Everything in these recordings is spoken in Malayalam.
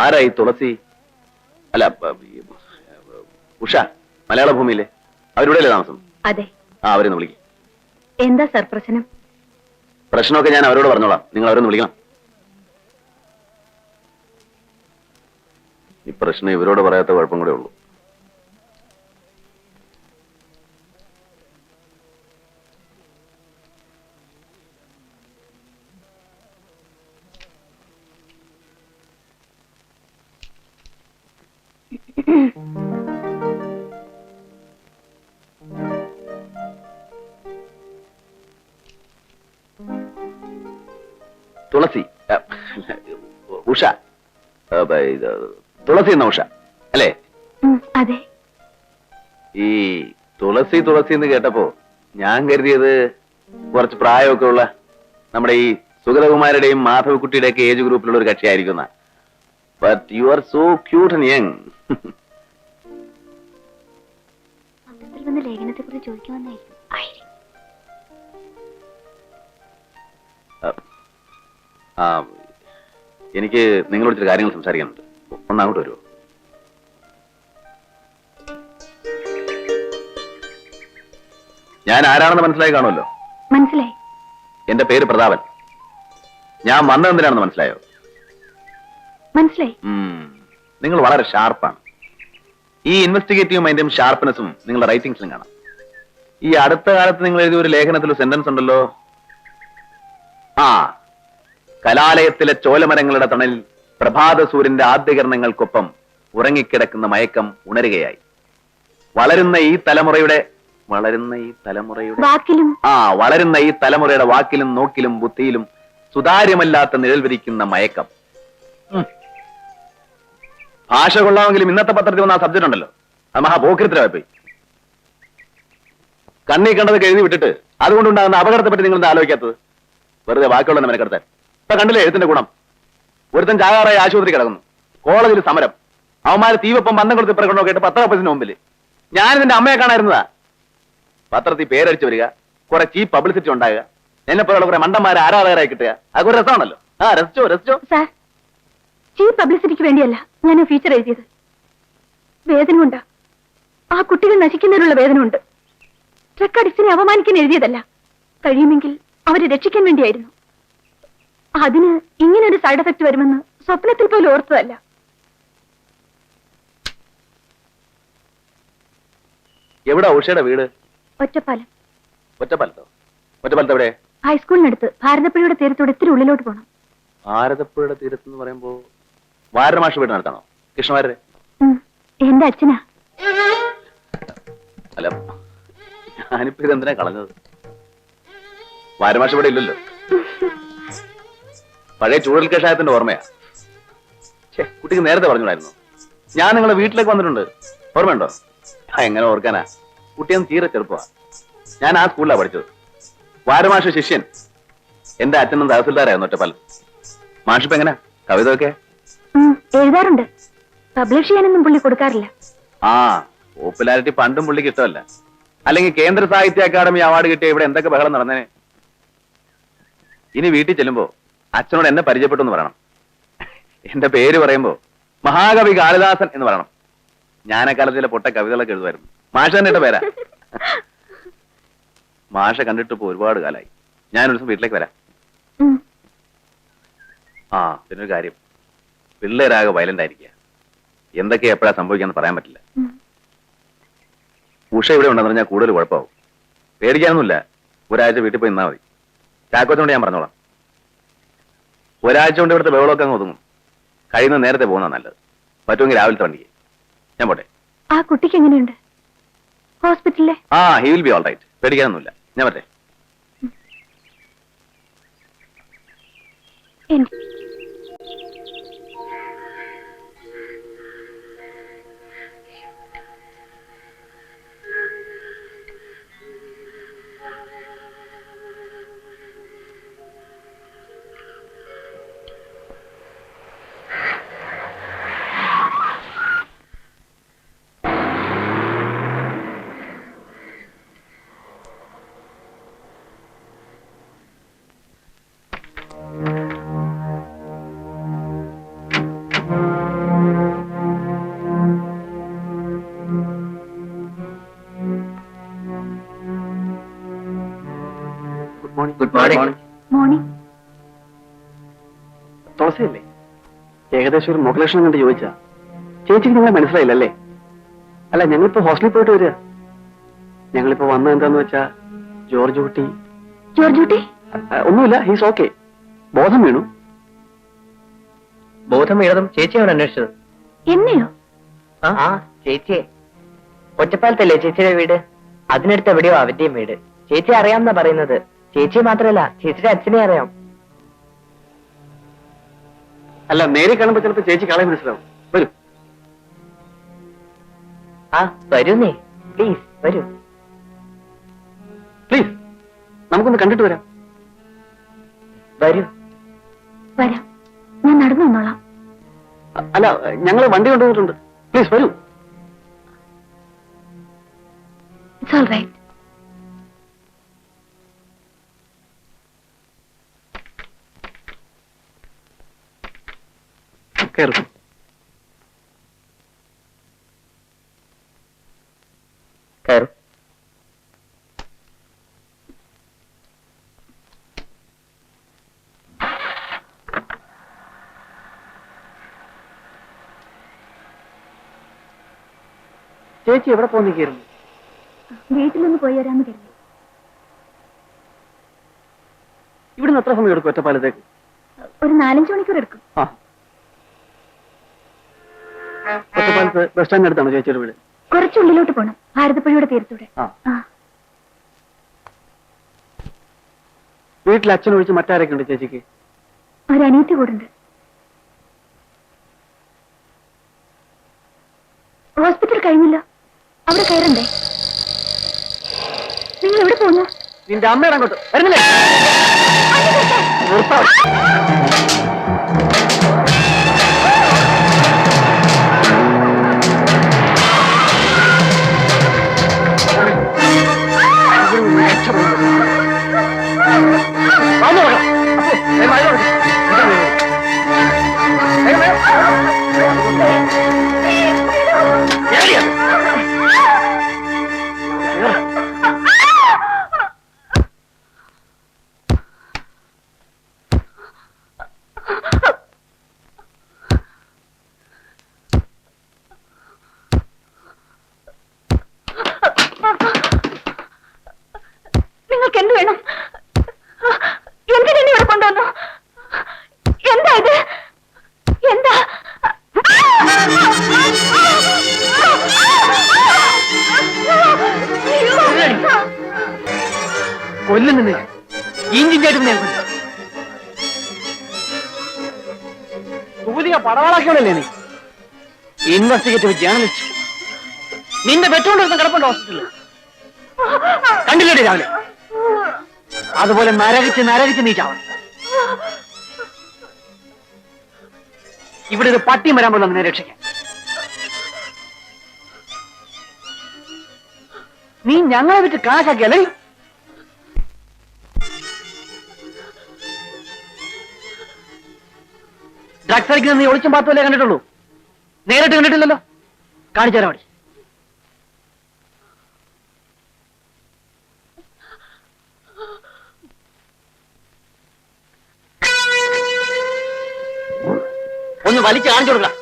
ആരായി തുളസി? അല്ല, ഉഷ മലയാള ഭൂമിയിലെ അവരുടെ താമസം? അതെ. ആ, അവരൊന്ന് വിളിക്കും. എന്താ സർ പ്രശ്നം? പ്രശ്നമൊക്കെ ഞാൻ അവരോട് പറഞ്ഞോളാം, നിങ്ങൾ അവരൊന്ന് വിളിക്കണം. ഈ പ്രശ്നം ഇവരോട് പറയാത്ത കുഴപ്പം കൂടെ ഉള്ളൂ. തുളസി, ഉഷ, തുളസി എന്ന ഉഷ അല്ലേ? അതെ. ഈ തുളസി തുളസി എന്ന് കേട്ടപ്പോ ഞാൻ കരുതിയത് കുറച്ച് പ്രായമൊക്കെ ഉള്ള നമ്മുടെ ഈ സുഗതകുമാരുടെയും മാധവക്കുട്ടിയുടെ ഒക്കെ ഏജ് ഗ്രൂപ്പിലുള്ള ഒരു കക്ഷിയായിരിക്കുന്ന. But you are so cute and young. ലേഖനത്തെ കുറിച്ച് ചോദിക്കുവാനായിരിക്കും. എനിക്ക് നിങ്ങളോട് ചില കാര്യങ്ങൾ സംസാരിക്കാനുണ്ട്. ഒന്നങ്ങോട്ട് വരുമോ? ഞാൻ ആരാണെന്ന് മനസ്സിലായി കാണുമല്ലോ. മനസ്സിലായി. എന്റെ പേര് പ്രതാപൻ. ഞാൻ വന്നതെന്തിനാണെന്ന് മനസ്സിലായോ? മനസ്സിലായി. നിങ്ങൾ വളരെ ഷാർപ്പാണ്. ഈ ഇൻവെസ്റ്റിഗേറ്റീവ് മൈൻഡും ഷാർപ്പ്നെസ്സും നിങ്ങളുടെ റൈറ്റിംഗ്സിലും കാണാം. ഈ അടുത്ത കാലത്ത് നിങ്ങൾ എഴുതിയ ഒരു ലേഖനത്തിൽ സെന്റൻസ് ഉണ്ടല്ലോ, കലാലയത്തിലെ ചോലമരങ്ങളുടെ തണലിൽ പ്രഭാത സൂര്യന്റെ ആദ്യകിരണങ്ങൾക്കൊപ്പം ഉറങ്ങിക്കിടക്കുന്ന മയക്കം ഉണരുകയായി. വളരുന്ന ഈ തലമുറയുടെ വാക്കിലും നോക്കിലും ബുദ്ധിയിലും സുതാര്യമല്ലാത്ത നിഴൽ വിരിക്കുന്ന മയക്കം. ഭാഷ കൊള്ളാമെങ്കിലും ഇന്നത്തെ പത്രത്തിൽ വന്ന ആ സബ്ജക്ട് ഉണ്ടല്ലോ, അത് മഹാഭോക്തൃത്തരമായി പോയി. കണ്ണി കണ്ടത് എഴുതി വിട്ടിട്ട് അതുകൊണ്ടുണ്ടാകുന്ന അപകടത്തെ പറ്റി നിങ്ങൾ ആലോചിക്കാത്തത്? വെറുതെ ബാക്കിയുള്ള മെനക്കെടുത്താൻ. ഇപ്പൊ കണ്ടില്ലേ എഴുത്തിന്റെ ഗുണം? ഒരുത്തൻ ചാകാറായി ആശുപത്രി കിടക്കുന്നു, കോളേജിൽ സമരം, അവന്മാര് തീവപ്പം പന്തം കൊടുത്ത് പ്രകടനം കേട്ട് പത്ര ഓഫീസിന് മുമ്പിൽ. ഞാനിതിന്റെ അമ്മയെ കാണായിരുന്നതാ. പത്രത്തിൽ പേരടിച്ചു വരിക, കുറെ ചീപ്പ് പബ്ലിസിറ്റി ഉണ്ടാകുക, എന്നെ പോലുള്ള കുറെ മണ്ടന്മാരെ ആരാധകരായി കിട്ടുക, അതൊക്കെ ഒരു രസമാണല്ലോ. രസിച്ചോ. സാർ, ചീപ്പ് പബ്ലിസിറ്റിക്ക് വേണ്ടിയല്ല ഞാൻ ഫീച്ചർ എഴുതിയത്. വേദന ഉണ്ടാ, ആ കുട്ടികൾ നശിക്കുന്നതിനുള്ള വേദന ഉണ്ട്. ട്രക്ക് അഡിക്സിനെ അപമാനിക്കാൻ എഴുതിയതല്ല, കഴിയുമെങ്കിൽ അവരെ രക്ഷിക്കാൻ വേണ്ടിയായിരുന്നു. അതിന് ഇങ്ങനൊരു സൈഡ് എഫക്ട് വരുമെന്ന് സ്വപ്നത്തിൽ പോലും ഓർത്തതല്ല. എവിടെ ഉഷയുടെ വീട്? ഒറ്റപ്പാലം. ഒറ്റപ്പാലത്ത് എവിടെ? ഹൈസ്കൂളിനടുത്ത് ഭാരതപ്പുഴയുടെ തീരത്തോടെ ഇത്തിരി ഉള്ളിലോട്ട് പോകണം. ഭാരതപ്പുഴയുടെ തീരത്ത് എന്ന് പറയുമ്പോ വാരമാഷ് വീടിനടുത്താണോ? കൃഷ്ണവാര്യരെ? എന്റെ അച്ഛനാ. അല്ല, ഞാനിപ്പോ ഇതെന്തിനാ കളഞ്ഞത്? വാരമാഷ് ഇവിടെ ഇല്ലല്ലോ. പഴയ ചൂടൽ കഷായത്തിന്റെ ഓർമ്മയാ. കുട്ടിക്ക് നേരത്തെ പറഞ്ഞുണ്ടായിരുന്നു. ഞാൻ നിങ്ങളെ വീട്ടിലേക്ക് വന്നിട്ടുണ്ട്, ഓർമ്മയുണ്ടോ? എങ്ങനെ ഓർക്കാനാ? കുട്ടിയൊന്നും തീരെ ചെറുപ്പമാ. ഞാൻ ആ സ്കൂളിലാ പഠിച്ചത്. വാരമാഷ ശിഷ്യൻ. എന്റെ അച്ഛനും തഹസിൽദാരായിരുന്നു ഒറ്റപ്പാലം. മാഷിപ്പ് എങ്ങനെ കവിത ഒക്കെ എഴുതാറുണ്ട്. പബ്ലിഷ് ചെയ്യാനൊന്നും പുള്ളി കൊടുക്കാറില്ല. പോപ്പുലാരിറ്റി പണ്ടും പുള്ളിക്ക് ഇഷ്ടമല്ല. അല്ലെങ്കിൽ കേന്ദ്ര സാഹിത്യ അക്കാദമി അവാർഡ് കിട്ടിയ ഇവിടെ എന്തൊക്കെ ബഹളം നടന്നേനെ. ഇനി വീട്ടിൽ ചെല്ലുമ്പോ അച്ഛനോട് എന്നെ പരിചയപ്പെട്ടു എന്ന് പറയണം. എന്റെ പേര് പറയുമ്പോ മഹാകവി കാളിദാസൻ എന്ന് പറയണം. ഞാനക്കാലത്ത് ചില പൊട്ട കവിതകളൊക്കെ എഴുതുമായിരുന്നു. മാഷ തന്നെ എന്റെ പേരാ. മാഷ കണ്ടിട്ടിപ്പോ ഒരുപാട് കാലമായി. ഞാനൊരു ദിവസം വീട്ടിലേക്ക് വരാം. പിന്നൊരു കാര്യം, പിള്ളേരാകെ വയലന്റ് ആയിരിക്കുക. എന്തൊക്കെയാ എപ്പോഴാ സംഭവിക്കാന്ന് പറയാൻ പറ്റില്ല. ഉഷ ഇവിടെ ഉണ്ടെന്ന് പറഞ്ഞാൽ കൂടുതൽ കുഴപ്പമാവും. പേടിക്കാനൊന്നുമില്ല. ഒരാഴ്ച വീട്ടിൽ പോയി നിന്നാ മതി. ചാക്കോച്ചോണ്ട് ഞാൻ പറഞ്ഞോളാം. ഒരാഴ്ച കൊണ്ട് ഇവിടുത്തെ ബഹളമൊക്കെ അങ്ങ് ഒതുങ്ങും. കഴിയുന്ന നേരത്തെ പോകുന്ന നല്ലത്. പറ്റുമെങ്കിൽ രാവിലത്തെ വണ്ടിക്ക്. ഞാൻ പോട്ടെ. ആ കുട്ടിക്ക് എങ്ങനെയുണ്ട് ഹോസ്പിറ്റലിലെ? He will be all right. പേടിക്കാനൊന്നുമില്ല. ഞാൻ പറ്റേ. റോസയല്ലേ? ഏകദേശം ഒരു മുഖലക്ഷണം കണ്ട് ചോദിച്ചാ ചേച്ചിക്ക് നിങ്ങളെ മനസ്സിലായില്ലല്ലേ? അല്ല, ഞങ്ങളിപ്പോ ഹോസ്റ്റലിൽ പോയിട്ട് വരിക. ഞങ്ങളിപ്പോ വന്നത് എന്താന്ന് വെച്ചാ ജോർജ് കുട്ടി ഒന്നുമില്ല, ഹീസ് ഓക്കെ. ബോധം വീണു. ബോധം വീണതും ചേച്ചിയാണ് അന്വേഷിച്ചത്. എന്നെയോ? ആ ചേച്ചിയെ. ഒറ്റപ്പാലത്തല്ലേ ചേച്ചിയുടെ വീട്? അതിനടുത്ത് എവിടെയോ അവന്റെയും വീട്. ചേച്ചി അറിയാമെന്നാ പറയുന്നത്. ചേച്ചി മാത്രല്ല, ചേച്ചിയുടെ അച്ഛനെ അറിയാം. അല്ല, നേരെ കാണുമ്പോ ചിലപ്പോ ചേച്ചി കളെ മനസ്സിലാവും. വരൂ. ആ വരൂന്നേ, പ്ലീസ് വരൂ. പ്ലീസ്, നമുക്കൊന്ന് കണ്ടിട്ട് വരാം. വരൂ. വരാം, ഞാൻ നടന്നു വന്നോളാം. അല്ല, ഞങ്ങൾ വണ്ടി കൊണ്ടുവന്നിട്ടുണ്ട്. പ്ലീസ് വരൂ. It's all right. കയറും. കയറും. ചേച്ചി എവിടെ പോയി കയറുന്നു? വീട്ടിലൊന്ന് പോയി വരാന്ന് കരുതി. ഇവിടുന്ന് എത്ര സമയം എടുക്കും ഒറ്റപ്പാലത്തേക്ക്? ഒരു 4-5 മണിക്കൂർ എടുക്കും. ആ, ഒറ്റപ്പാലത്ത് ബസ് സ്റ്റാൻഡിന് അടുത്താണ് ചേച്ചിയുടെ വീട്. കുറച്ചുള്ളിലോട്ട് പോണം, ഭാരതപ്പുഴയുടെ തീരത്തൂടെ. ആ. വീട്ടിൽ അച്ഛനൊഴിച്ച് മറ്റാരൊക്കെ ഉണ്ട് ചേച്ചിക്ക്? ഒരനീതി കൂടുണ്ട്. ഹോസ്പിറ്റൽ കഴിഞ്ഞില്ല, അവിടെ കയറണ്ടേ? നിങ്ങൾ എവിടെ പോകുന്നു? നിന്റെ അമ്മയുടെ അങ്ങോട്ട് വരുന്നില്ലേ? നിർത്താം. നിങ്ങൾക്ക് എന്ത് വേണം? എന്തിനെ ഇവിടെ കൊണ്ടുവന്നു? എന്താ ഇത്? എന്താ? കൊല്ലുന്നില്ല, ഇഞ്ചിഞ്ചായിട്ട് ഞാൻ കൊല്ലും. സൂര്യ പടവാളാക്കിയോളല്ലേ നീ? Investigative journalist. നിന്റെ പെട്ടുകൊണ്ടിരുന്ന കിടപ്പുണ്ട് ഹോസ്പിറ്റലിൽ. കണ്ടില്ലേ രാവിലെ? അതുപോലെ നരകിച്ച് നീ ചാവണം. ഇവിടെ ഒരു പട്ടിയും വരാൻ പോലും നിന്നെ രക്ഷിക്കാൻ. നീ ഞങ്ങളെ വിട്ട് കാശാക്കിയല്ലേ? ഡ്രഗ്സ് അടിക്കുന്നത് നീ ഒളിച്ചും പാത്തുമല്ലേ കണ്ടിട്ടുള്ളൂ? നേരിട്ട് കണ്ടിട്ടില്ലല്ലോ. കാണിച്ചു തരാൻ മതി. ഒന്ന് വലിച്ച് കാണിച്ചു കൊടുക്കാം.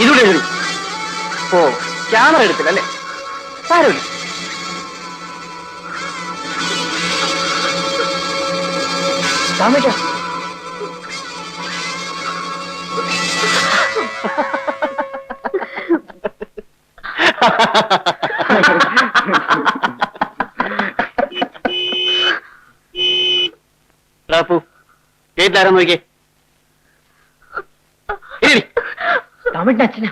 ഇതൂടെ എഴുതി. ഓ, ക്യാമറ എടുത്തില്ലല്ലേ? സാരമില്ല. രാമേട്ട, ഗേറ്റിലാരാന്ന് നോക്കിയേ. കാമട്ടിന്റെ അച്ഛനാ.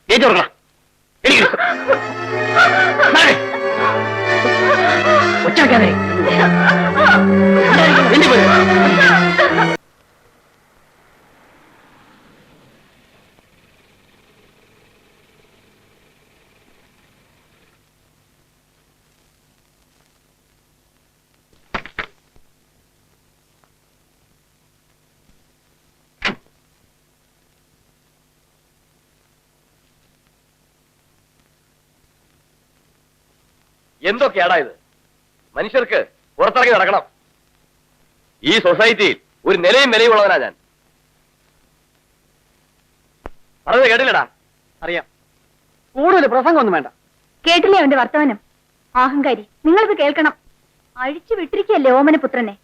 ഗേറ്റ് തുറക്കണം. ഒച്ച വെക്കാതെ. എന്തൊക്കെയാടാ ഇത്? മനുഷ്യർക്ക് പുറത്തിറങ്ങി നടക്കണം. ഈ സൊസൈറ്റിയിൽ ഒരു നിലയും വിലയുള്ളവനാ ഞാൻ. പറഞ്ഞത് കേട്ടില്ലടാ? അറിയാം. കൂടുതൽ പ്രസംഗമൊന്നും വേണ്ട. കേട്ടില്ലേ അവന്റെ വർത്തമാനം? അഹങ്കാരി. നിങ്ങളിത് കേൾക്കണം. അഴിച്ചു വിട്ടിരിക്കല്ലേ ഓമനപുത്രനെ.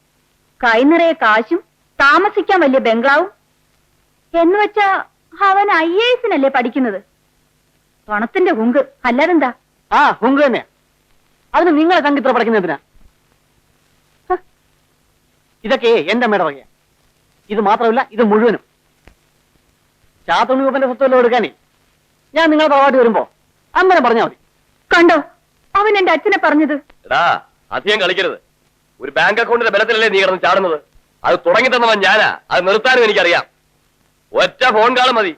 കൈ നിറയെ കാശും താമസിക്കാൻ വലിയ ബംഗ്ലാവും എന്നുവെച്ചാ അവൻ IAS-നല്ലേ പഠിക്കുന്നത്. പണത്തിന്റെ ഹുങ്ക് അല്ലാതെന്താ? ആ ഹുങ്ക് തന്നെയാ. അതിന് നിങ്ങളെ തങ്കിത്ര പഠിക്കുന്നതിനാ? ഇതൊക്കെ എന്റെ അമ്മയുടെ വകയാ. ഇത് മാത്രമല്ല, ഇത് മുഴുവനും ചാത്തുണ്ണിപ്പന്റെ സ്വത്തുവല്ലോ എടുക്കാനേ ഞാൻ നിങ്ങളെ തറവാട്ടി വരുമ്പോ അമ്മനെ പറഞ്ഞാൽ മതി. കണ്ടോ അവൻ എന്റെ അച്ഛനെ പറഞ്ഞത്? എടാ, അധികം കളിക്കരുത്. ഒരു ബാങ്ക് അക്കൗണ്ടിന്റെ ബലത്തിലല്ലേ നീ കിടന്ന് ചാടുന്നത്? അത് തുടങ്ങി തന്നവൻ ഞാനാ. അത് നിർത്താനും എനിക്കറിയാം. ഒറ്റ ഫോൺ കാൾ മതി,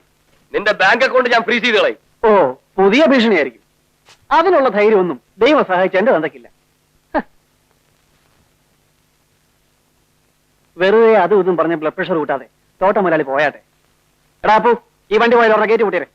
നിന്റെ ബാങ്ക് അക്കൗണ്ട് ഞാൻ ഫ്രീസ് ചെയ്ത് കളയും. ഓ, പുതിയ ഭീഷണിയായിരിക്കും. അതിനുള്ള ധൈര്യമൊന്നും ദൈവം സഹായിച്ച എന്റെ തന്തക്കില്ല. വെറുതെ അതും ഇതും പറഞ്ഞ് ബ്ലഡ് പ്രഷർ കൂട്ടാതെ തോട്ടം മുതലാളി പോയാട്ടെ. എടാ അപ്പു, ഈ വണ്ടി പോയാൽ ഉടനെ കയറ്റി കൂട്ടിയേ.